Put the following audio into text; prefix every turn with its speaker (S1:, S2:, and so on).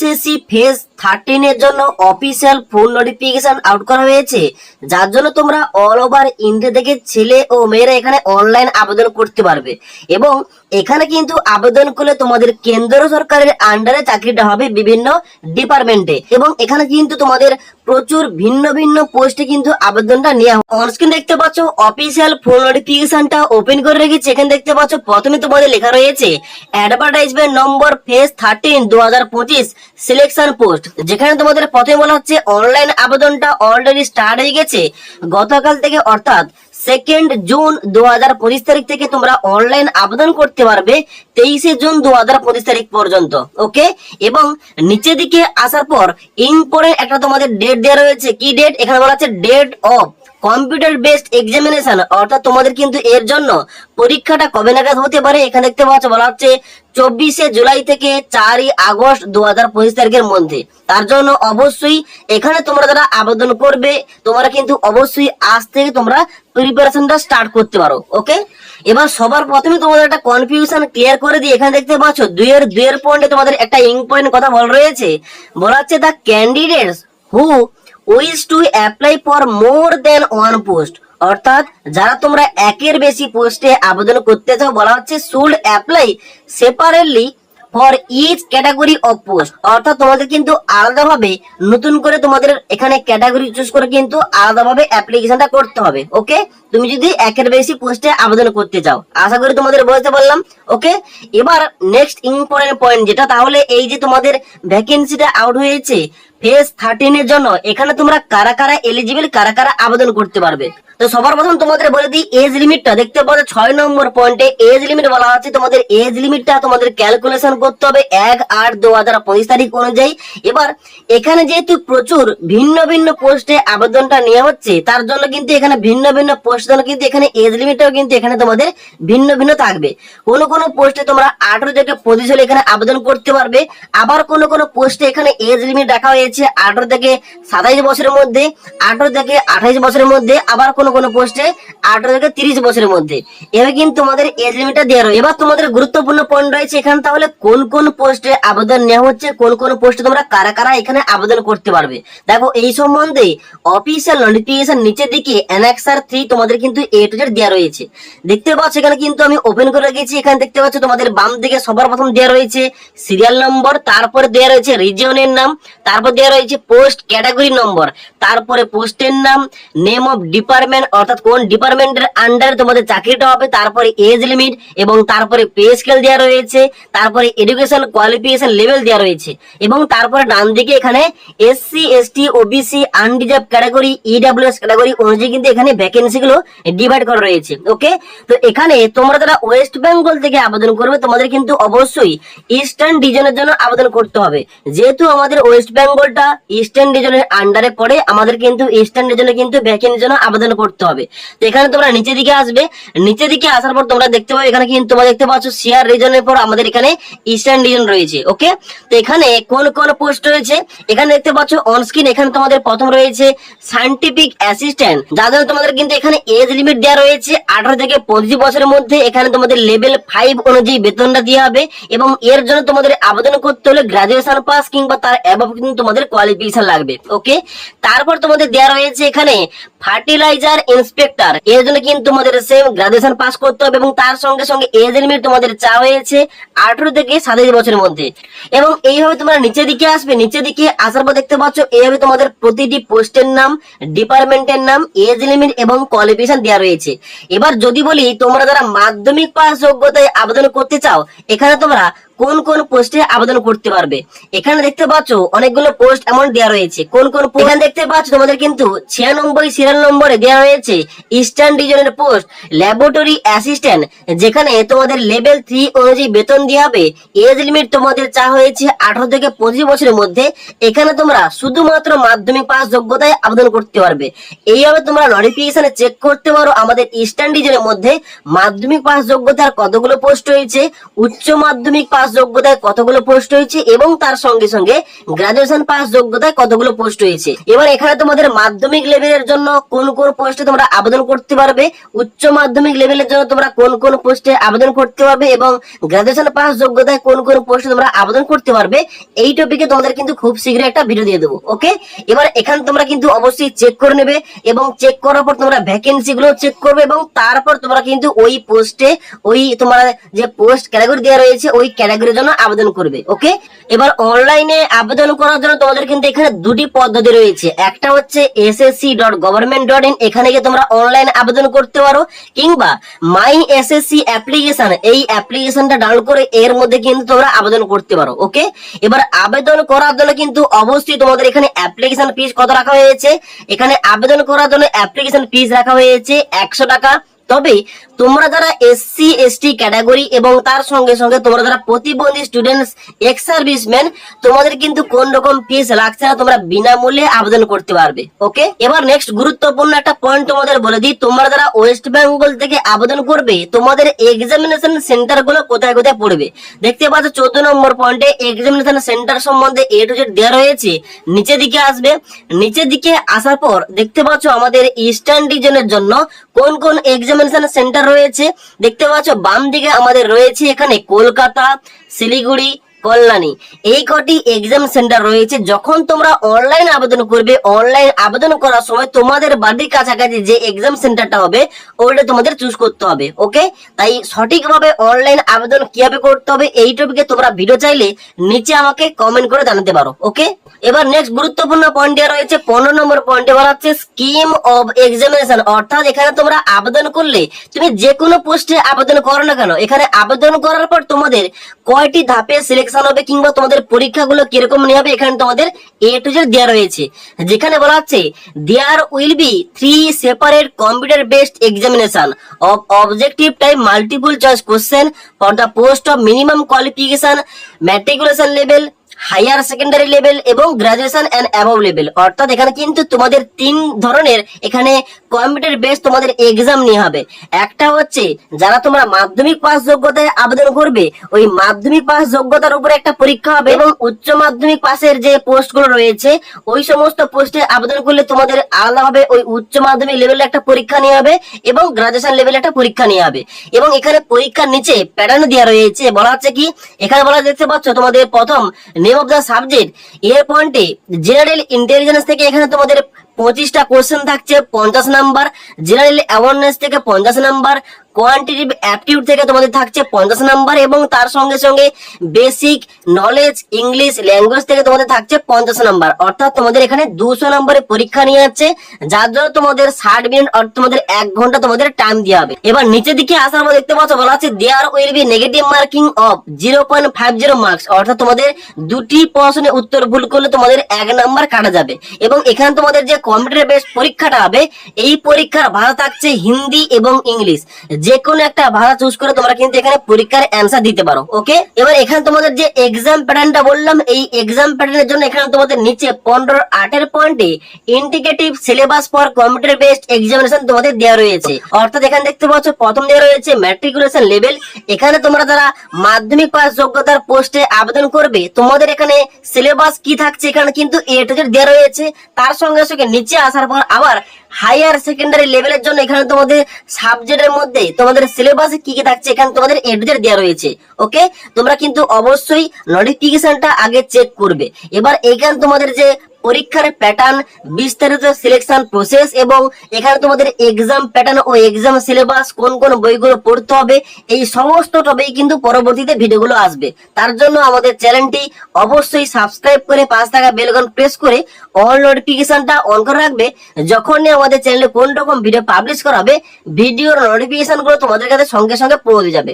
S1: SSC phase 13 এর জন্য official ফুল notification out করা হয়েছে, যার জন্য তোমরা অল ওভার ইন্ডিয়া থেকে ছেলে ও মেয়েরা এখানে অনলাইন আবেদন করতে পারবে। এবং এখানে কিন্তু আবেদন করলে তোমাদের কেন্দ্র সরকারের আন্ডারে চাকরিটা হবে বিভিন্ন ডিপার্টমেন্টে, এবং এখানে কিন্তু তোমাদের প্রচুর ভিন্ন ভিন্ন পোস্টে কিন্তু আবেদনটা নেওয়া হবে। অনস্ক্রিন দেখতে পাচ্ছ অফিসিয়াল ফুল নোটিফিকেশনটা ওপেন করে রেখেছি। এখানে দেখতে পাচ্ছ প্রথমে তোমাদের লেখা রয়েছে অ্যাডভার্টাইজমেন্ট নম্বর ফেজ 13 2025 সিলেকশন পোস্ট, যেখানে তোমাদের প্রথমে বলা হচ্ছে অনলাইন আবেদনটা অলরেডি স্টার্ট হয়ে গেছে গতকাল থেকে, অর্থাৎ 2 জুন 2025 তারিখ থেকে তোমরা অনলাইন আবেদন করতে পারবে 23 জুন 2025 তারিখ পর্যন্ত। ওকে, এবং নিচের দিকে আসার পর ইম্পর্টেন্ট একটা তোমাদের ডেট দেওয়া রয়েছে। কি ডেট? এখানে বলা আছে date of computer based examination, অর্থাৎ তোমাদের কিন্তু এর জন্য পরীক্ষাটা কবে নাগাদ হতে পারে। এখানে দেখতে পাচ্ছ বলা হচ্ছে 24 জুলাই থেকে 4 আগস্ট 2025 তারিখের মধ্যে। তার জন্য অবশ্যই এখানে তোমরা যারা আবেদন করবে তোমরা কিন্তু অবশ্যই আজ থেকে তোমরা প্রিপারেশনটা স্টার্ট করতে পারো। ওকে, এবার সবার প্রথমে তোমাদের একটা কনফিউশন ক্লিয়ার করে দিই। এখানে দেখতে পাচ্ছ দুইয়ের পয়েন্টে তোমাদের একটা ইম্পর্টেন্ট কথা বলা রয়েছে। বলা হচ্ছে the candidates who wish to apply for more than one post, অর্থাৎ যারা তোমরা একের বেশি পোস্টে আবেদন করতে চাও বলা হচ্ছে should apply separately for each category of post, অর্থাৎ তোমাদের কিন্তু আলাদাভাবে নতুন করে তোমাদের এখানে ক্যাটাগরি চুজ করে কিন্তু আলাদাভাবে অ্যাপ্লিকেশনটা করতে হবে। ওকে, তুমি যদি একের বেশি পোস্টে আবেদন করতে চাও, আশা করি তোমাদের বুঝতে পারলাম। ওকে, এবার নেক্সট ইম্পর্টেন্ট পয়েন্ট যেটা, তাহলে এই যে তোমাদের ভ্যাকেন্সিটা আউট হয়েছে ফেজ 13 এর জন্য, এখানে তোমরা কারা কারা এলিজিবল, কারা কারা আবেদন করতে পারবে। তো সবার প্রথম তোমাদের বলে দিই এজ লিমিটটা। দেখতে পাচ্ছ 6 নম্বর পয়েন্টে এজ লিমিট বলা আছে। তোমাদের এজ লিমিটটা তোমাদের ক্যালকুলেশন করতে হবে 1/8/2025 তারিখ অনুযায়ী। এবার এখানে যেহেতু প্রচুর ভিন্ন ভিন্ন পোস্টে আবেদনটা নেওয়া হচ্ছে, তার জন্য কিন্তু এখানে ভিন্ন ভিন্ন পোস্ট জন্য কিন্তু এখানে এজ লিমিটটাও কিন্তু এখানে তোমাদের ভিন্ন ভিন্ন থাকবে। কোন কোন পোস্টে তোমরা 18 থেকে 25 হলে এখানে আবেদন করতে পারবে, আবার কোন কোন পোস্টে এখানে এজ লিমিট রাখা হয়েছে 18 থেকে 27 বছরের মধ্যে, 18 থেকে 28 বছরের মধ্যে, আবার কোন কোন পোস্টে 18 থেকে 30 বছরের মধ্যে। এভাবে কিন্তু তোমাদের এজ লিমিটটা দেওয়া রয়েছে। এবার তোমাদের গুরুত্বপূর্ণ পয়েন্ট রয়েছে এখানে, তাহলে কোন কোন পোস্টে আবেদন নেওয়া হচ্ছে, কোন কোন পোস্টে তোমরা কারা কারা এখানে আবেদন করতে পারবে। দেখো এই সম্বন্ধে অফিসিয়াল নোটিফিকেশন নিচের দিকে অ্যানেক্সার 3 তোমাদের কিন্তু A to Z দেওয়া রয়েছে। দেখতে পাচ্ছ এখানে কিন্তু আমি ওপেন করে রেখেছি। এখানে দেখতে পাচ্ছ তোমাদের বাম দিকে সবার প্রথম দেওয়া রয়েছে সিরিয়াল নম্বর, তারপরে দেওয়া রয়েছে রিজিয়নের নাম, তারপর দেওয়া রয়েছে পোস্ট ক্যাটাগরি নম্বর, তারপরে পোস্টের নাম, নেম অফ ডিপার্টমেন্ট অর্থাৎ কোন ডিপার্টমেন্টের আন্ডারে তোমাদের চাকরিটা হবে, তারপরে এজ লিমিট, এবং তারপরে পে স্কেল দেওয়া রয়েছে, তারপরে এডুকেশন কোয়ালিফিকেশন লেভেল দেওয়া রয়েছে, এবং তারপরে ডান দিকে এখানে SC ST OBC unreserved category EWS category অনুযায়ী কিন্তু এখানে ভ্যাকেন্সি গুলো ডিভাইড করা রয়েছে। ওকে, তো এখানে তোমরা যারা ওয়েস্ট বেঙ্গল থেকে আবেদন করবে তোমাদের কিন্তু অবশ্যই ইস্টার্ন রিজনের জন্য আবেদন করতে হবে। যেহেতু আমাদের ওয়েস্ট বেঙ্গলটা ইস্টার্ন রিজনের আন্ডারে পড়ে, আমাদের কিন্তু ইস্টার্ন রিজনে কিন্তু ভ্যাকেন্সির জন্য আবেদন করতে হবে। তো এখানে তোমরা নিচের দিকে আসবে, নিচের দিকে আসার পর তোমরা দেখতে পাবে এখানে কিন্তু তোমরা দেখতে পাচ্ছ শেয়ার রিজনের পর আমাদের এখানে ইস্টার্ন রিজন রয়েছে। ওকে, তো এখানে কোন কোন পোস্ট রয়েছে এখানে দেখতে পাচ্ছ অন স্ক্রিন। এখানে তোমাদের প্রথম রয়েছে সায়েন্টিফিক অ্যাসিস্ট্যান্ট, যার জন্য তোমাদের কিন্তু এখানে এজ লিমিট দেওয়া রয়েছে 18 থেকে 25 বছরের মধ্যে। এখানে তোমাদের লেভেল 5 অনুযায়ী বেতনটা দেওয়া হবে, এবং এর জন্য তোমাদের আবেদন করতে হলে গ্রাজুয়েশন পাস কিংবা তার অ্যাবভ কিন্তু তোমাদের কোয়ালিফিকেশন লাগবে। ওকে, তারপর তোমাদের দেওয়া রয়েছে এখানে ফার্টিলাইজার ইন্সপেক্টর, এর জন্য কিন্তু তোমাদের সেম গ্রাজুয়েশন পাস করতে হবে, এবং তার সঙ্গে সঙ্গে এজ লিমিট তোমাদের চাওয়া হয়েছে 18 থেকে 27 বছরের মধ্যে। এবং এইভাবে তোমরা নিচের দিকে আসবে, নিচের দিকে আসার পর দেখতে পাচ্ছ এইভাবে তোমাদের প্রতিটি পোস্টের নাম, ডিপার্টমেন্টের নাম, এজ লিমিট এবং কোয়ালিফিকেশন দেওয়া রয়েছে। এবার যদি বলি তোমরা যারা মাধ্যমিক পাস যোগ্যতায় আবেদন করতে চাও, এখানে তোমরা কোন কোন পোস্টে আবেদন করতে পারবে। এখানে দেখতে পাচ্ছ অনেকগুলো পোস্ট এমন দেওয়া রয়েছে। কোন কোন এখানে দেখতে পাচ্ছ তোমাদের কিন্তু 96 সিরিয়াল নম্বরে দেওয়া হয়েছে ইস্টার্ন রিজনের পোস্ট ল্যাবরেটরি অ্যাসিস্ট্যান্ট, যেখানে তোমাদের লেভেল 3 অনুযায়ী বেতন দেওয়া হবে। এজ লিমিট তোমাদের চা হয়েছে 18 থেকে 25 বছরের মধ্যে। এখানে তোমরা শুধুমাত্র মাধ্যমিক পাস যোগ্যতায় আবেদন করতে পারবে। এইভাবে তোমরা নোটিফিকেশনে চেক করতে পারো আমাদের ইস্টার্ন রিজনের মধ্যে মাধ্যমিক পাস যোগ্যতার কতগুলো পোস্ট রয়েছে, উচ্চ মাধ্যমিক পাস পাস যোগ্যতায় কতগুলো পোস্ট হয়েছে এবং তার সঙ্গে সঙ্গে গ্রাজুয়েশন পাস যোগ্যতায় কতগুলো পোস্ট হয়েছে। এবার এখানে তোমাদের মাধ্যমিক লেভেলের জন্য কোন কোন পোস্টে তোমরা আবেদন করতে পারবে, উচ্চ মাধ্যমিক লেভেলের জন্য তোমরা কোন কোন পোস্টে আবেদন করতে পারবে এবং গ্রাজুয়েশন পাস যোগ্যতায় কোন কোন পোস্টে তোমরা আবেদন করতে পারবে, এই টপিকে তোমাদের কিন্তু খুব শীঘ্রই একটা ভিডিও দিয়ে দেবো। ওকে, এবার এখানে তোমরা কিন্তু অবশ্যই চেক করে নেবে এবং চেক করার পর তোমরা ভ্যাকেন্সি গুলো চেক করবে এবং তারপর তোমরা কিন্তু ওই পোস্টে ওই তোমার যে পোস্ট ক্যাটাগরি দেওয়া রয়েছে ওই ক্যাটাগরির জন্য আবেদন করবে। ওকে, এবার অনলাইনে আবেদন করার জন্য তোমাদের কিন্তু এখানে দুটি পদ্ধতি রয়েছে। একটা হচ্ছে ssc.government.in, এখানে গিয়ে তোমরা অনলাইন আবেদন করতে পারো, কিংবা মাই এসএসসি অ্যাপ্লিকেশন, এই অ্যাপ্লিকেশনটা ডাউনলোড করে এর মধ্যে কিন্তু তোমরা আবেদন করতে পারো। ওকে, এবার আবেদন করার জন্য কিন্তু অবশ্যই তোমাদের এখানে অ্যাপ্লিকেশন ফিস কত রাখা হয়েছে, এখানে আবেদন করার জন্য অ্যাপ্লিকেশন ফিস রাখা হয়েছে 100 টাকা। তবে তোমরা যারা এসসি এসটি ক্যাটাগরি এবং তার সঙ্গে সঙ্গে তোমরা যারা প্রতিবন্ধী স্টুডেন্টস, এক্স সার্ভিসম্যান, তোমাদের কিন্তু কোন রকম ফিস লাগছে না, তোমরা বিনামূল্যে আবেদন করতে পারবে। ওকে, এবার নেক্সট গুরুত্বপূর্ণ একটা পয়েন্ট তোমাদের বলে দিই, তোমরা যারা ওয়েস্ট বেঙ্গল থেকে আবেদন করবে তোমাদের এক্সামিনেশন সেন্টার গুলো কোথায় কোথায় পড়বে। দেখতে পাচ্ছ 14 নম্বর পয়েন্টে এক্সামিনেশন সেন্টার সম্বন্ধে A to Z দেওয়া রয়েছে। নিচের দিকে আসবে, নিচের দিকে আসার পর দেখতে পাচ্ছ আমাদের ইস্টার্ন রিজনের জন্য কোন কোন এক্সামিনেশন সেন্টার রয়েছে। দেখতে পাচ্ছ বাম দিকে আমাদের রয়েছে এখানে কলকাতা, শিলিগুড়ি, কল্যাণী, এই কটি এক্সাম সেন্টার রয়েছে। যখন তোমরা অনলাইন আবেদন করবে, অনলাইন আবেদন করার সময় তোমাদের বাড়ির কাছাকাছি যে এক্সাম সেন্টারটা হবে ওইটা তোমাদের চুজ করতে হবে। ওকে, তাই সঠিকভাবে অনলাইন আবেদন কিভাবে করতে হবে এই টপিকে তোমরা ভিডিও চাইলে নিচে আমাকে কমেন্ট করে জানাতে পারো। ওকে, এবার নেক্সট গুরুত্বপূর্ণ পয়েন্ট দেওয়া রয়েছে 15 নম্বর পয়েন্টে বলা হচ্ছে স্কিম অফ এক্সামিনেশন, অর্থাৎ এখানে তোমরা আবেদন করলে তুমি যে কোনো পোস্টে আবেদন করো না কেন, এখানে আবেদন করার পর তোমাদের কয়টি ধাপে সিলেকশন হবে কিংবা তোমাদের পরীক্ষাগুলো কিরকম নেওয়া হবে এখানে তোমাদের A to Z দেওয়া রয়েছে। যেখানে বলা হচ্ছে there will be 3 separate computer based examination of objective type multiple choice question for the post of minimum qualification, matriculation level, higher secondary level এবং গ্রাজুয়েশন এন্ড অ্যাবভ লেভেল। অর্থাৎ এখানে কিন্তু তোমাদের 3 ধরনের এখানে কম্পিউটার বেস তোমাদের এক্সাম নিয়ে হবে। একটা হচ্ছে যারা তোমরা মাধ্যমিক পাস যোগ্যতায় আবেদন করবে ওই মাধ্যমিক পাস যোগ্যতার উপরে একটা পরীক্ষা হবে, এবং উচ্চ মাধ্যমিক পাসের যে পোস্টগুলো রয়েছে ওই সমস্ত পোস্টে আবেদন করলে তোমাদের আলাদাভাবে ওই উচ্চ মাধ্যমিক লেভেলে একটা পরীক্ষা নিয়ে হবে এবং গ্রাজুয়েশন লেভেলে একটা পরীক্ষা নিয়ে হবে। এবং এখানে পরীক্ষার নিচে প্যাটার্ন দেওয়া রয়েছে, বলা হচ্ছে কি এখানে বলা দেখতে পাচ্ছ তোমাদের প্রথম নেম অফ দ্য সাবজেক্ট, এর পয়েন্টে জেনারেল ইন্টেলিজেন্স থেকে এখানে তোমাদের 25টা কোশ্চেন থাকছে 50 নাম্বার, জেনারেল অ্যাওয়ারনেস থেকে 50 নাম্বার, কোয়ান্টিটিভ অ্যাপটিটিউড থেকে তোমাদের থাকছে 50 নাম্বার এবং তার সঙ্গে সঙ্গে বেসিক নলেজ ইংলিশ ল্যাঙ্গুয়েজ থেকে তোমাদের থাকছে 50 নাম্বার। অর্থাৎ তোমাদের এখানে 200 নম্বরের পরীক্ষা নিয়ে যাচ্ছে, যার জন্য তোমাদের 60 মিনিট অর্থাৎ তোমাদের 1 ঘন্টা তোমাদের টাইম দেওয়া হবে। এবার নিচের দিকে আসার পর দেখতে পাচ্ছ বলা আছে there will be negative marking of 0.50 marks, অর্থাৎ তোমাদের দুটি প্রশ্নের উত্তর ভুল করলে তোমাদের 1 নাম্বার কাটা যাবে। এবং এখানে তোমাদের যে কম্পিউটার বেসড পরীক্ষাটা হবে এই পরীক্ষার ভাষা থাকছে হিন্দি এবং ইংলিশ, যে কোনো একটা ভাষা চুজ করে তোমরা কিন্তু এখানে পরীক্ষার অ্যান্সার দিতে পারো। ওকে, এবার এখানে তোমাদের যে এক্সাম প্যাটার্নটা বললাম এই এক্সাম প্যাটার্নের জন্য এখানে তোমাদের নিচে 15-8 পয়েন্টে indicative syllabus for computer based examination তোমাদের দেওয়া রয়েছে। অর্থাৎ এখানে দেখতে পাচ্ছ প্রথম দেওয়া রয়েছে ম্যাট্রিকুলেশন লেভেল, এখানে তোমরা যারা মাধ্যমিক পাস যোগ্যতার পোস্টে আবেদন করবে তোমাদের এখানে সিলেবাস কি থাকছে এখানে কিন্তু A to Z দেওয়া রয়েছে। তার সঙ্গে সঙ্গে নিচে আসার পর আবার হায়ার সেকেন্ডারি লেভেলের জন্য এখানে তোমাদের সাবজেক্টের মধ্যে তোমাদের সিলেবাসে কি কি থাকছে এখানে তোমাদের A to Z দেওয়া রয়েছে। ওকে, তোমরা কিন্তু অবশ্যই নোটিফিকেশনটা আগে চেক করবে। এবার এখানে তোমাদের যে পরীক্ষার প্যাটার্ন, বিস্তারিত সিলেকশন প্রসেস এবং এখানে তোমাদের এক্সাম প্যাটার্ন ও এক্সাম সিলেবাস, কোন কোন বইগুলো পড়তে হবে, এই সমস্ত টপিক কিন্তু পরবর্তীতে ভিডিওগুলো আসবে। তার জন্য আমাদের চ্যানেলটি অবশ্যই সাবস্ক্রাইব করে পাশে থাকা বেল আইকন প্রেস করে অল নোটিফিকেশনটা অন করে রাখবে। যখনই আমাদের চ্যানেলে কোন রকম ভিডিও পাবলিশ করা হবে ভিডিওর নোটিফিকেশনগুলো তোমাদের কাছে সঙ্গে সঙ্গে পৌঁছে যাবে।